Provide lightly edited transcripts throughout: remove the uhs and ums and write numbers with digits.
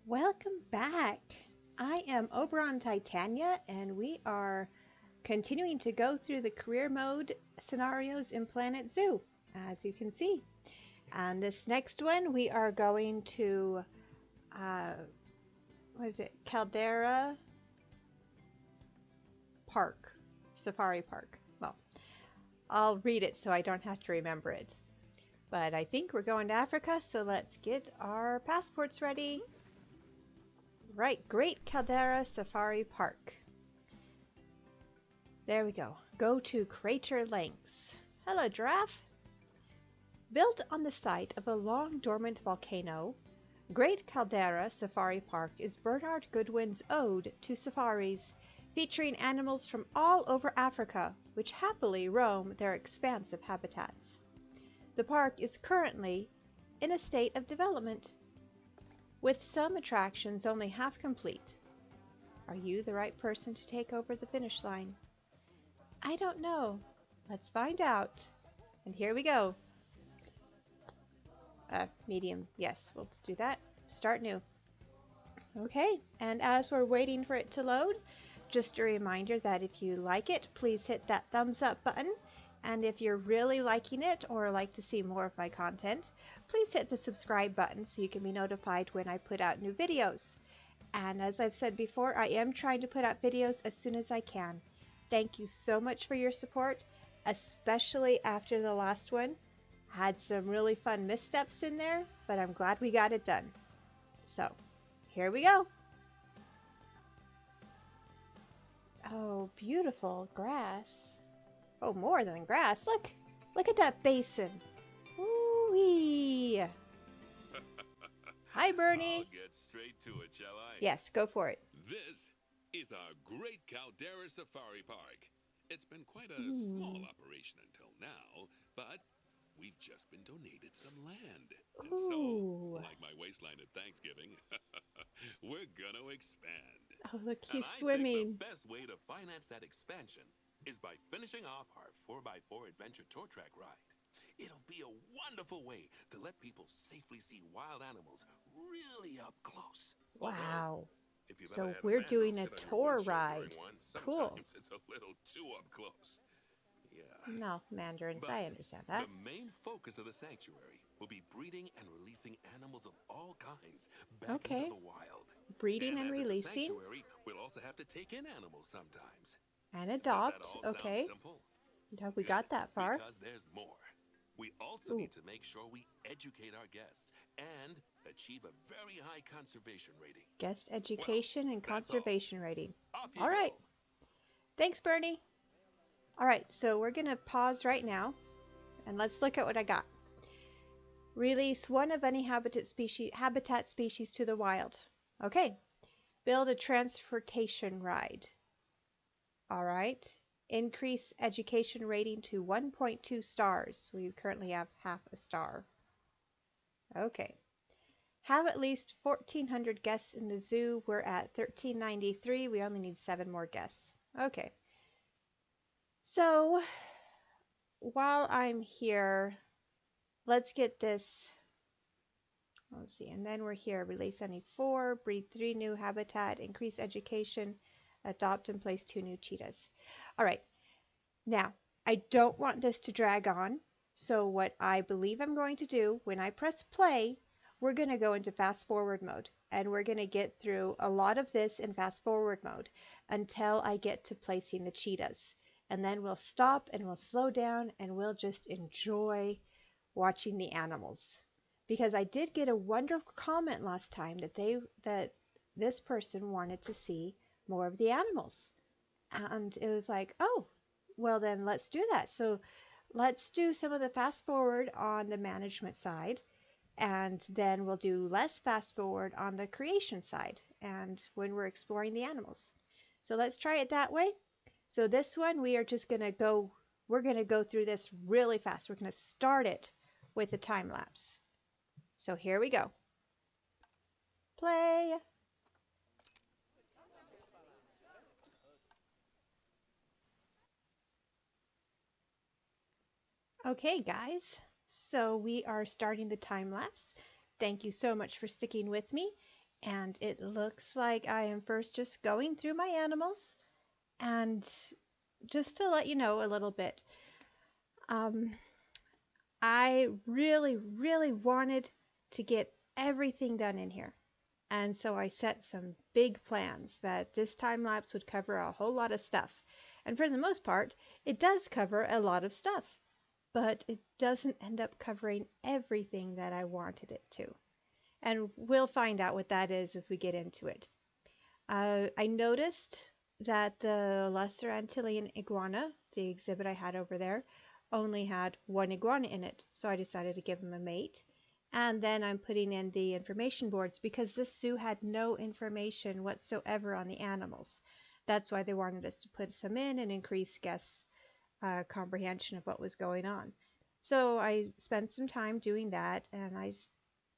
Welcome back. I am Oberon Titania, and we are continuing to go through the career mode scenarios in Planet Zoo, as you can see. And this next one, we are going to, uh, what is it? Caldera Park, Safari Park. Well, I'll read it so I don't have to remember it. But I think we're going to Africa, so let's get our passports ready. Right, Great Caldera Safari Park. There we go. Go to Crater Lakes. Hello, giraffe. Built on the site of a long dormant volcano, Great Caldera Safari Park is Bernard Goodwin's ode to safaris, featuring animals from all over Africa, which happily roam their expansive habitats. The park is currently in a state of development, with some attractions only half complete. Are you the right person to take over the finish line? I don't know. Let's find out. And here we go. Medium. Yes, we'll do that. Start new. Okay, and as we're waiting for it to load, just a reminder that if you like it, please hit that thumbs up button. And if you're really liking it or like to see more of my content, please hit the subscribe button so you can be notified when I put out new videos. And as I've said before, I am trying to put out videos as soon as I can. Thank you so much for your support, especially after the last one. Had some really fun missteps in there, but I'm glad we got it done. So, here we go. Oh, beautiful grass. Oh, more than grass. Look at that basin. Ooh-wee. Hi, Bernie. I'll get straight to it, shall I? Yes, go for it. This is our Great Caldera Safari Park. It's been quite a small operation until now, but we've just been donated some land. And Ooh. so, like my waistline at Thanksgiving, we're gonna expand. Oh, look, And he's I swimming. think the best way to finance that expansion is by finishing off our 4x4 adventure tour track ride. It'll be a wonderful way to let people safely see wild animals really up close. Wow. If you've ever So had a we're mandrill doing a sit on your tour windshield ride. during one, Cool. sometimes it's a little too up close. Yeah. No, mandarins, But I understand that. the main focus of the sanctuary will be breeding and releasing animals of all kinds back into Okay. the wild. Breeding And and as it's a releasing sanctuary, we'll also have to take in animals sometimes. and Does that adopt. all sound Okay. simple? No, we Good, got that far. because there's more. We also Ooh. need to make sure we educate our guests and achieve a very high conservation rating. Guest Well, education and that's all. conservation rating. Off you All right. go. Thanks, Bernie. All right, so we're going to pause right now and let's look at what I got. Release one of any habitat species to the wild. Okay. Build a transportation ride. All right. Increase education rating to 1.2 stars. We currently have half a star. Okay. Have at least 1,400 guests in the zoo. We're at 1,393. We only need 7 more guests. Okay. So, while I'm here, let's get this. Let's see. And then we're here. Release any 4. Breed 3 new habitat. Increase education. Adopt and place 2 new cheetahs. All right. Now, I don't want this to drag on. So what I believe I'm going to do, when I press play, we're going to go into fast forward mode. And we're going to get through a lot of this in fast forward mode until I get to placing the cheetahs. And then we'll stop and we'll slow down and we'll just enjoy watching the animals. Because I did get a wonderful comment last time that this person wanted to see more of the animals. And it was like, oh, well then let's do that. So let's do some of the fast forward on the management side, and then we'll do less fast forward on the creation side and when we're exploring the animals. So let's try it that way. So this one we're going to go through this really fast. We're going to start it with a time lapse. So here we go. Play. Okay, guys, so we are starting the time lapse. Thank you so much for sticking with me. And it looks like I am first just going through my animals. And just to let you know a little bit, um, I really, really wanted to get everything done in here. And so I set some big plans that this time lapse would cover a whole lot of stuff. And for the most part, it does cover a lot of stuff, but it doesn't end up covering everything that I wanted it to. And we'll find out what that is as we get into it. I noticed that the Lesser Antillean iguana, the exhibit I had over there, only had one iguana in it, so I decided to give him a mate. And then I'm putting in the information boards because this zoo had no information whatsoever on the animals. That's why they wanted us to put some in and increase guests' comprehension of what was going on. So I spent some time doing that, and I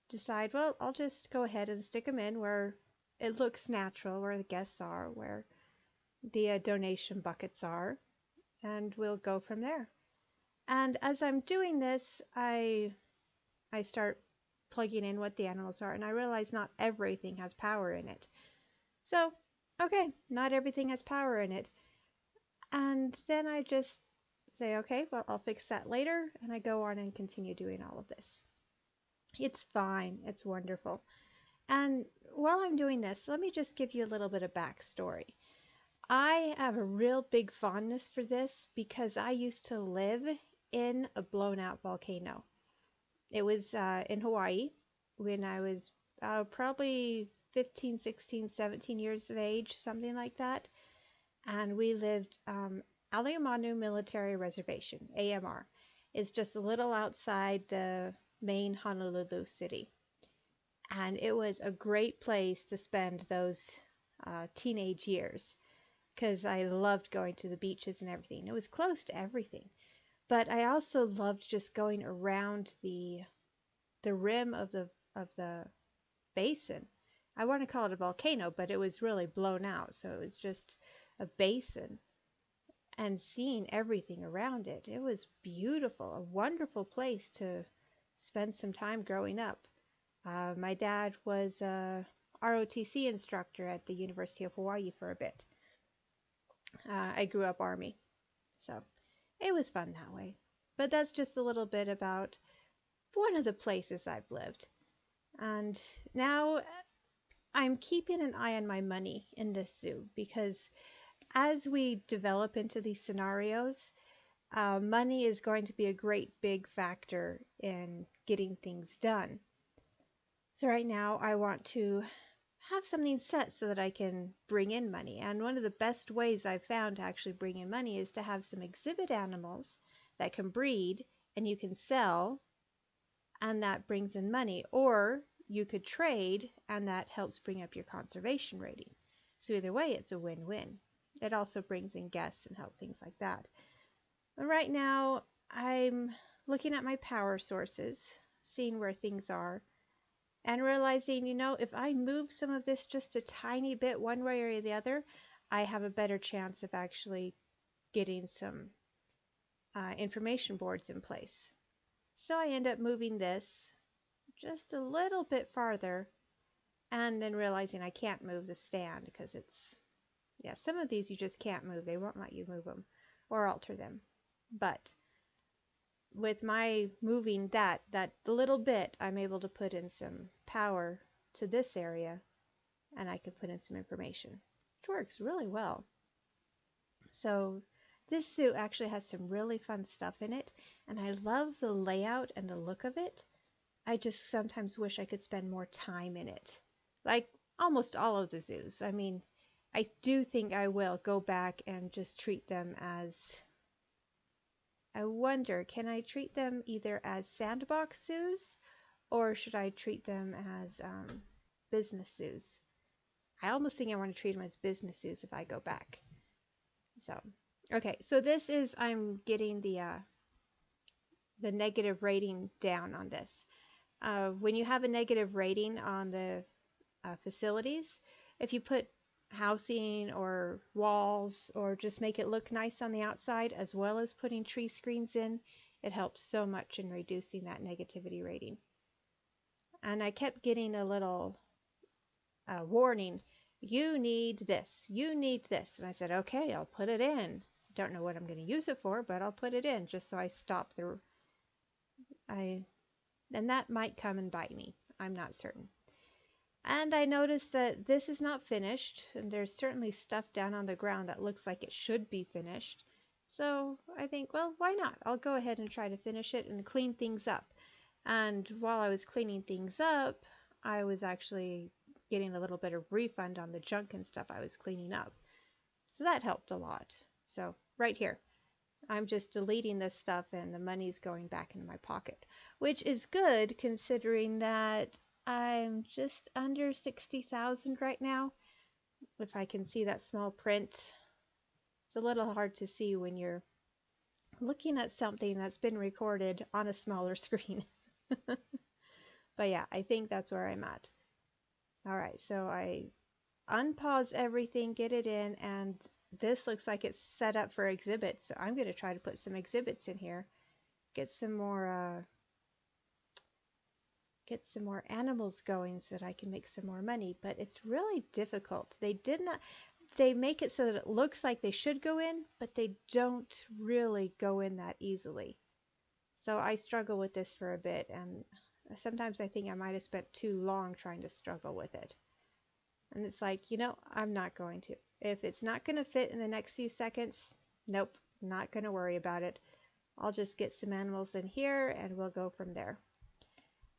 decide, well, I'll just go ahead and stick them in where it looks natural, where the guests are, where the donation buckets are, and we'll go from there. And as I'm doing this, I start plugging in what the animals are, and I realize not everything has power in it. So, okay, not everything has power in it. And then I just say, okay, well, I'll fix that later, and I go on and continue doing all of this. It's fine. It's wonderful. And while I'm doing this, let me just give you a little bit of backstory. I have a real big fondness for this because I used to live in a blown out volcano. It was in Hawaii when I was probably 15, 16, 17 years of age, something like that. And we lived Aleumanu Military Reservation, AMR. It's just a little outside the main Honolulu city. And it was a great place to spend those teenage years because I loved going to the beaches and everything. It was close to everything. But I also loved just going around the rim of the basin. I want to call it a volcano, but it was really blown out, so it was just a basin and seeing everything around it. It was beautiful, a wonderful place to spend some time growing up. My dad was a ROTC instructor at the University of Hawaii for a bit. I grew up Army, so it was fun that way. But that's just a little bit about one of the places I've lived. And now I'm keeping an eye on my money in this zoo because as we develop into these scenarios, money is going to be a great big factor in getting things done. So right now I want to have something set so that I can bring in money. And one of the best ways I've found to actually bring in money is to have some exhibit animals that can breed and you can sell, and that brings in money. Or you could trade and that helps bring up your conservation rating. So either way, it's a win-win. It also brings in guests and help things like that. But right now, I'm looking at my power sources, seeing where things are, and realizing, if I move some of this just a tiny bit one way or the other, I have a better chance of actually getting some information boards in place. So I end up moving this just a little bit farther and then realizing I can't move the stand because some of these you just can't move. They won't let you move them or alter them. But with my moving that little bit, I'm able to put in some power to this area and I can put in some information, which works really well. So this suit actually has some really fun stuff in it, and I love the layout and the look of it. I just sometimes wish I could spend more time in it. Like almost all of the zoos. I mean, I do think I will go back and just treat them as, I wonder, can I treat them either as sandbox zoos or should I treat them as business zoos? I almost think I want to treat them as business zoos if I go back. So, okay, so this is, I'm getting the negative rating down on this. When you have a negative rating on the facilities, if you put housing or walls or just make it look nice on the outside as well as putting tree screens in, it helps so much in reducing that negativity rating. And I kept getting a little a warning. You need this. You need this. And I said, okay, I'll put it in. Don't know what I'm going to use it for, but I'll put it in just so I stop the. I and that might come and bite me. I'm not certain. And I noticed that this is not finished, and there's certainly stuff down on the ground that looks like it should be finished. So I think, well, why not? I'll go ahead and try to finish it and clean things up. And while I was cleaning things up, I was actually getting a little bit of refund on the junk and stuff I was cleaning up. So that helped a lot. So right here, I'm just deleting this stuff and the money's going back into my pocket, which is good considering that I'm just under 60,000 right now. If I can see that small print, it's a little hard to see when you're looking at something that's been recorded on a smaller screen. But yeah, I think that's where I'm at. All right, so I unpause everything, get it in, and this looks like it's set up for exhibits. So I'm going to try to put some exhibits in here, get some more animals going so that I can make some more money. But it's really difficult. They make it so that it looks like they should go in, but they don't really go in that easily. So I struggle with this for a bit, and sometimes I think I might have spent too long trying to struggle with it. And it's like, I'm not going to. If it's not going to fit in the next few seconds, nope, not going to worry about it. I'll just get some animals in here and we'll go from there.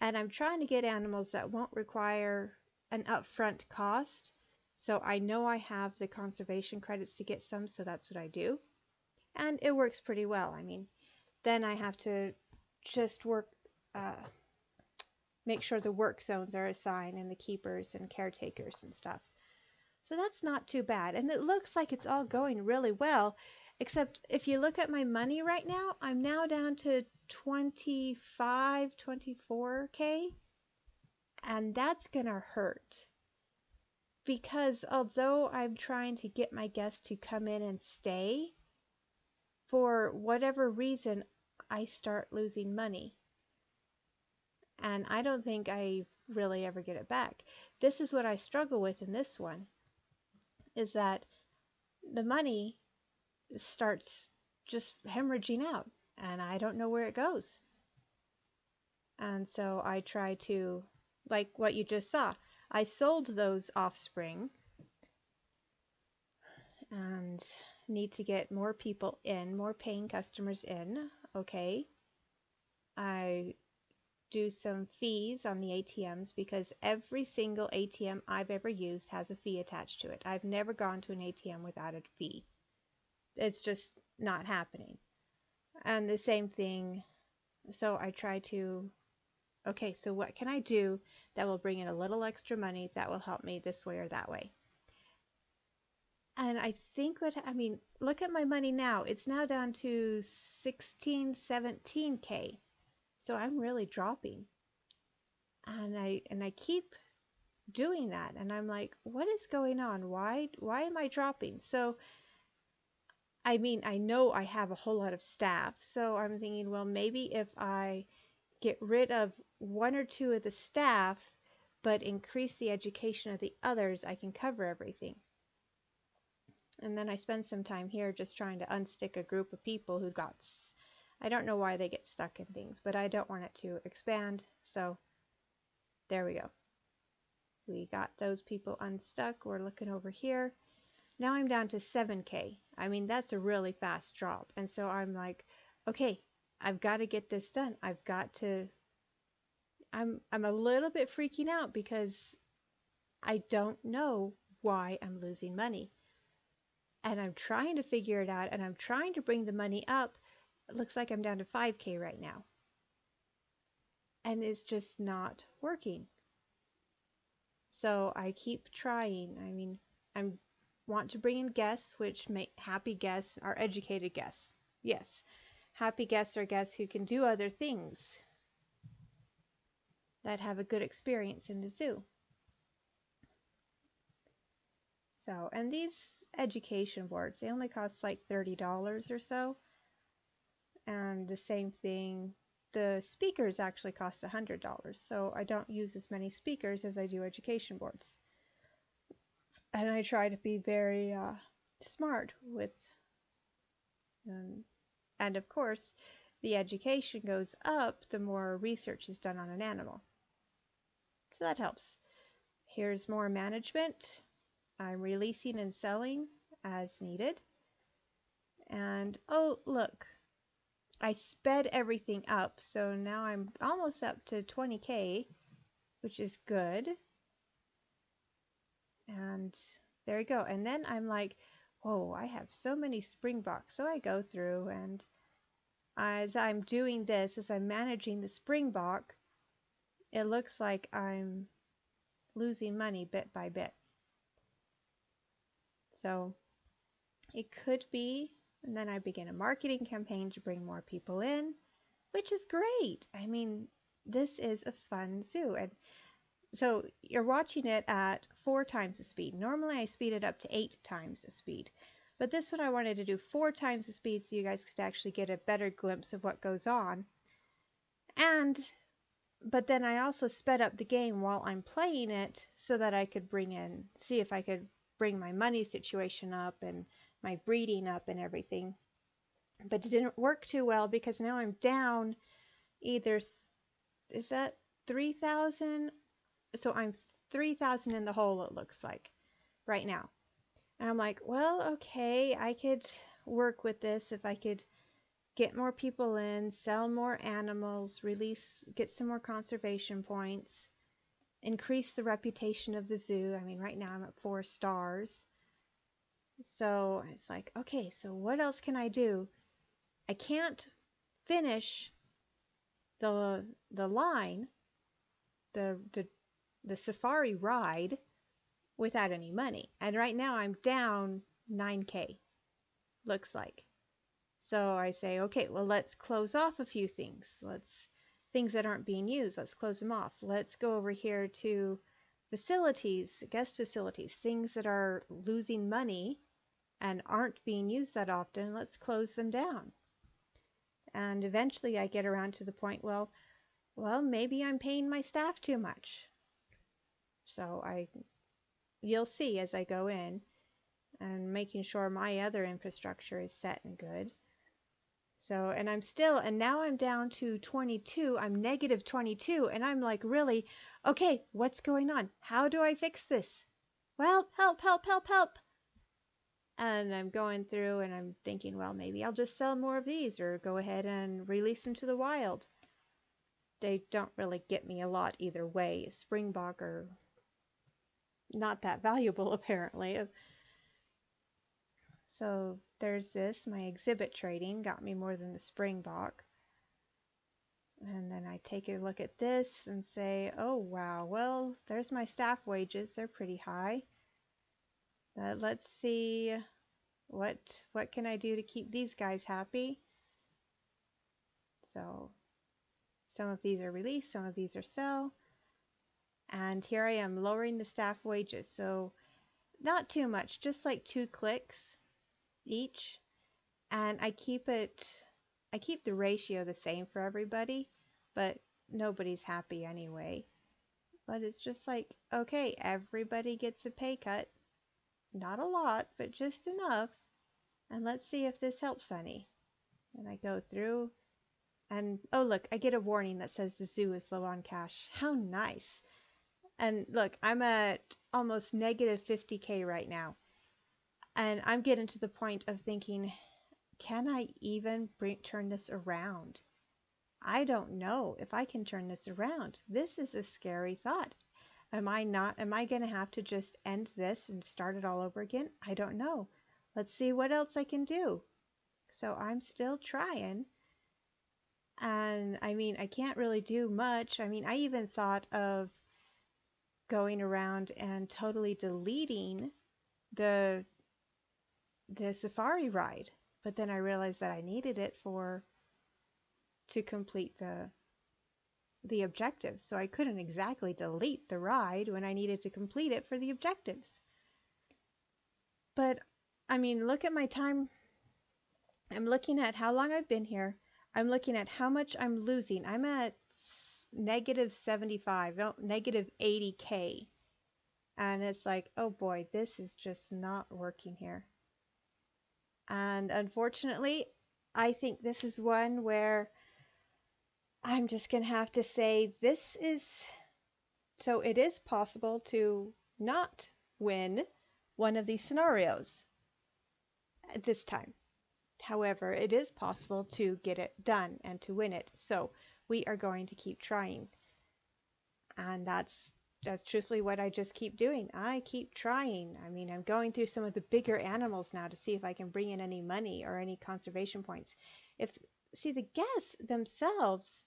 And I'm trying to get animals that won't require an upfront cost. So I know I have the conservation credits to get some, so that's what I do. And it works pretty well. I mean, then I have to just make sure the work zones are assigned and the keepers and caretakers and stuff. So that's not too bad. And it looks like it's all going really well, except if you look at my money right now, I'm now down to 25, 24K. And that's going to hurt. Because although I'm trying to get my guests to come in and stay, for whatever reason, I start losing money. And I don't think I really ever get it back. This is what I struggle with in this one, is that the money starts just hemorrhaging out, and I don't know where it goes. And so I try to, like what you just saw, I sold those offspring and need to get more people in, more paying customers in. Okay. I do some fees on the ATMs because every single ATM I've ever used has a fee attached to it. I've never gone to an ATM without a fee. It's just not happening. And the same thing, so I try to, okay, so what can I do that will bring in a little extra money that will help me this way or that way? And I think look at my money now. It's now down to 16, 17K. So I'm really dropping. And I keep doing that, and I'm like, what is going on? Why am I dropping? So I know I have a whole lot of staff, so I'm thinking, well, maybe if I get rid of one or two of the staff but increase the education of the others, I can cover everything. And then I spend some time here just trying to unstick a group of people who I don't know why they get stuck in things, but I don't want it to expand, so there we go. We got those people unstuck. We're looking over here. Now I'm down to 7K. That's a really fast drop. And so I'm like, okay, I've got to get this done. I'm a little bit freaking out because I don't know why I'm losing money. And I'm trying to figure it out, and I'm trying to bring the money up. It looks like I'm down to 5K right now. And it's just not working. So I keep trying. I want to bring in guests, which make happy guests are educated guests. Yes, happy guests are guests who can do other things that have a good experience in the zoo. So, and these education boards, they only cost like $30 or so. And the same thing, the speakers actually cost $100. So I don't use as many speakers as I do education boards. And I try to be very smart with, um, and of course, the education goes up the more research is done on an animal. So that helps. Here's more management. I'm releasing and selling as needed. And oh, look, I sped everything up. So now I'm almost up to 20K, which is good. And there you go. And then I'm like, whoa, I have so many Springboks. So I go through, and as I'm doing this, as I'm managing the Springbok, it looks like I'm losing money bit by bit. So it could be, and then I begin a marketing campaign to bring more people in, which is great. I mean, this is a fun zoo. And so you're watching it at 4 times the speed. Normally I speed it up to 8 times the speed. But this one I wanted to do 4 times the speed so you guys could actually get a better glimpse of what goes on. But then I also sped up the game while I'm playing it so that I could see if I could bring my money situation up and my breeding up and everything. But it didn't work too well because now I'm down either, is that 3,000? So I'm 3,000 in the hole, it looks like, right now. And I'm like, well, okay, I could work with this if I could get more people in, sell more animals, get some more conservation points, increase the reputation of the zoo. I mean, right now I'm at 4 stars. So it's like, okay, so what else can I do? I can't finish the line, the safari ride without any money. And right now I'm down 9K, looks like. So I say, okay, well, let's close off a few things. Things that aren't being used, let's close them off. Let's go over here to facilities, guest facilities, things that are losing money and aren't being used that often. Let's close them down. And eventually I get around to the point, well, maybe I'm paying my staff too much. So you'll see as I go in and making sure my other infrastructure is set and good. So, and now I'm down to 22. I'm negative 22, and I'm like, really, okay, what's going on? How do I fix this? Well, help, help, help, help. And I'm going through and I'm thinking, well, maybe I'll just sell more of these or go ahead and release them to the wild. They don't really get me a lot either way. Springbok are not that valuable, apparently. So there's this. My exhibit trading got me more than the Springbok. And then I take a look at this and say, oh, wow, well, there's my staff wages. They're pretty high. Let's see, what can I do to keep these guys happy? So some of these are released, some of these are sell. And here I am lowering the staff wages. So not too much, just like 2 clicks each. And I keep the ratio the same for everybody, but nobody's happy anyway. But it's just like, okay, everybody gets a pay cut. Not a lot, but just enough. And let's see if this helps any. And I go through and, oh look, I get a warning that says the zoo is low on cash. How nice. And look, I'm at almost negative 50K right now. And I'm getting to the point of thinking, can I even turn this around? I don't know if I can turn this around. This is a scary thought. Am I going to have to just end this and start it all over again? I don't know. Let's see what else I can do. So I'm still trying. And I mean, I can't really do much. I mean, I even thought of going around and totally deleting the safari ride. But then I realized that I needed it to complete the objectives. So I couldn't exactly delete the ride when I needed to complete it for the objectives. But I mean, look at my time. I'm looking at how long I've been here. I'm looking at how much I'm losing. I'm at negative 75, no, negative 80K. And it's like, oh boy, this is just not working here. And unfortunately, I think this is one where I'm just going to have to say this is so it is possible to not win one of these scenarios at this time. However, it is possible to get it done and to win it. So we are going to keep trying. And that's truthfully what I just keep doing. I keep trying. I mean, I'm going through some of the bigger animals now to see if I can bring in any money or any conservation points. If See, the guests themselves,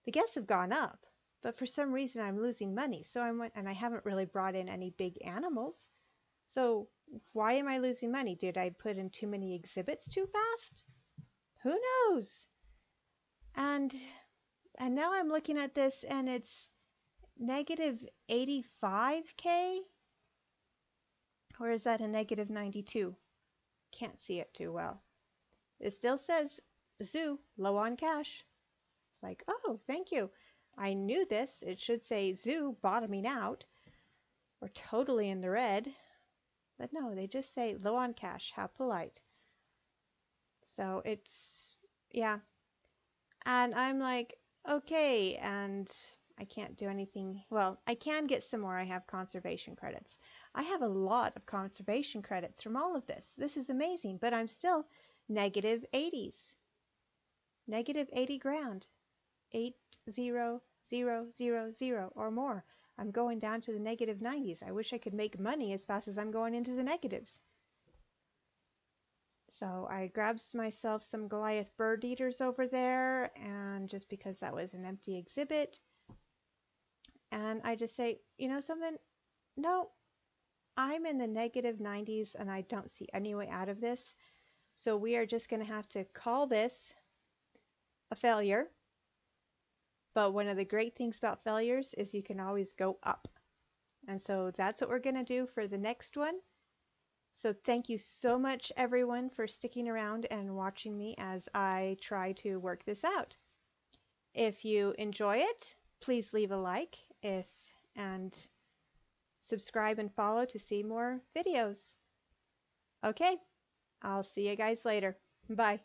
the guests have gone up, but for some reason I'm losing money. So and I haven't really brought in any big animals. So why am I losing money? Did I put in too many exhibits too fast? Who knows? And and now I'm looking at this and it's negative 85K? Or is that a negative 92? Can't see it too well. It still says zoo, low on cash. It's like, oh, thank you. I knew this. It should say zoo bottoming out or totally in the red. But no, they just say low on cash. How polite. So it's, yeah. And I'm like, okay. And I can't do anything. Well, I can get some more. I have conservation credits. I have a lot of conservation credits from all of this. This is amazing, but I'm still negative 80s. Negative 80 grand. 80000 or more. I'm going down to the negative 90s. I wish I could make money as fast as I'm going into the negatives. So I grabbed myself some Goliath bird eaters over there, and just because that was an empty exhibit, and I just say, you know something? No, I'm in the negative 90s and I don't see any way out of this. So we are just going to have to call this a failure. But one of the great things about failures is you can always go up. And so that's what we're going to do for the next one. So thank you so much, everyone, for sticking around and watching me as I try to work this out. If you enjoy it, please leave a like and subscribe and follow to see more videos. Okay, I'll see you guys later. Bye.